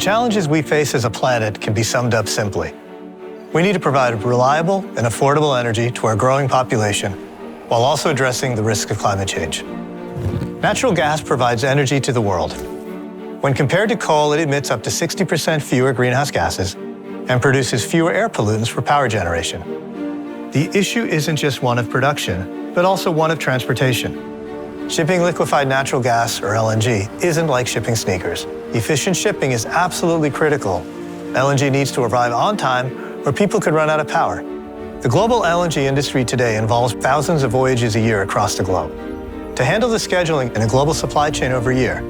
challenges we face as a planet can be summed up simply. We need to provide reliable and affordable energy to our growing population while also addressing the risk of climate change. Natural gas provides energy to the world. When compared to coal, it emits up to 60% fewer greenhouse gases and produces fewer air pollutants for power generation. The issue isn't just one of production, but also one of transportation. Shipping liquefied natural gas, or LNG, isn't like shipping sneakers. Efficient shipping is absolutely critical. LNG needs to arrive on time, or people could run out of power. The global LNG industry today involves thousands of voyages a year across the globe. To handle the scheduling in a global supply chain over a year,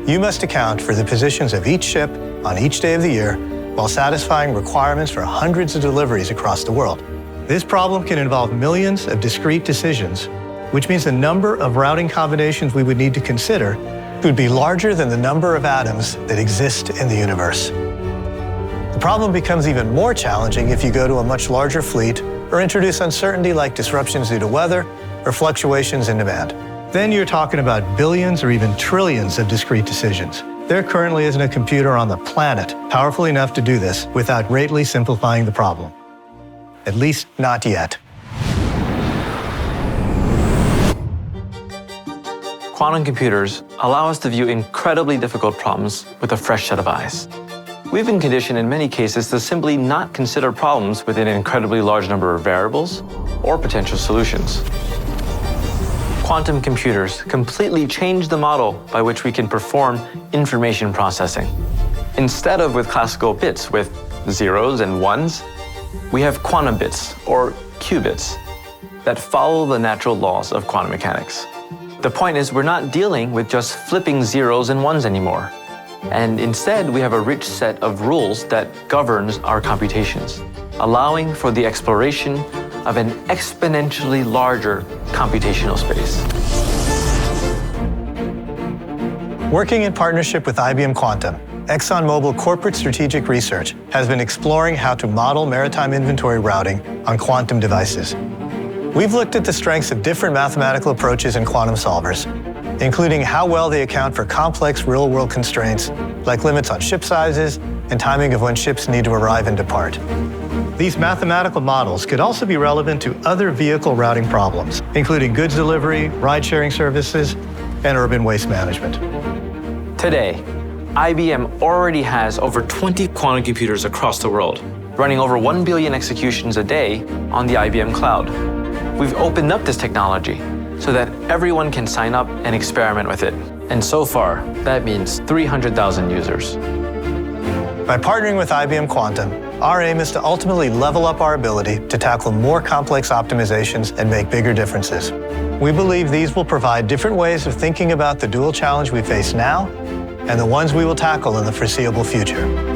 you must account for the positions of each ship on each day of the year while satisfying requirements for hundreds of deliveries across the world. This problem can involve millions of discrete decisions, which means the number of routing combinations we would need to consider would be larger than the number of atoms that exist in the universe. The problem becomes even more challenging if you go to a much larger fleet or introduce uncertainty like disruptions due to weather or fluctuations in demand. Then you're talking about billions or even trillions of discrete decisions. There currently isn't a computer on the planet powerful enough to do this without greatly simplifying the problem. At least not yet. Quantum computers allow us to view incredibly difficult problems with a fresh set of eyes. We've been conditioned in many cases to simply not consider problems with an incredibly large number of variables or potential solutions. Quantum computers completely change the model by which we can perform information processing. Instead of with classical bits with zeros and ones, we have quantum bits, or qubits, that follow the natural laws of quantum mechanics. The point is, we're not dealing with just flipping zeros and ones anymore. And instead, we have a rich set of rules that governs our computations, allowing for the exploration of an exponentially larger computational space. Working in partnership with IBM Quantum, ExxonMobil Corporate Strategic Research has been exploring how to model maritime inventory routing on quantum devices. We've looked at the strengths of different mathematical approaches in quantum solvers, including how well they account for complex real-world constraints like limits on ship sizes and timing of when ships need to arrive and depart. These mathematical models could also be relevant to other vehicle routing problems, including goods delivery, ride-sharing services, and urban waste management. Today, IBM already has over 20 quantum computers across the world, running over 1 billion executions a day on the IBM cloud. We've opened up this technology so that everyone can sign up and experiment with it. And so far, that means 300,000 users. By partnering with IBM Quantum, our aim is to ultimately level up our ability to tackle more complex optimizations and make bigger differences. We believe these will provide different ways of thinking about the dual challenge we face now and the ones we will tackle in the foreseeable future.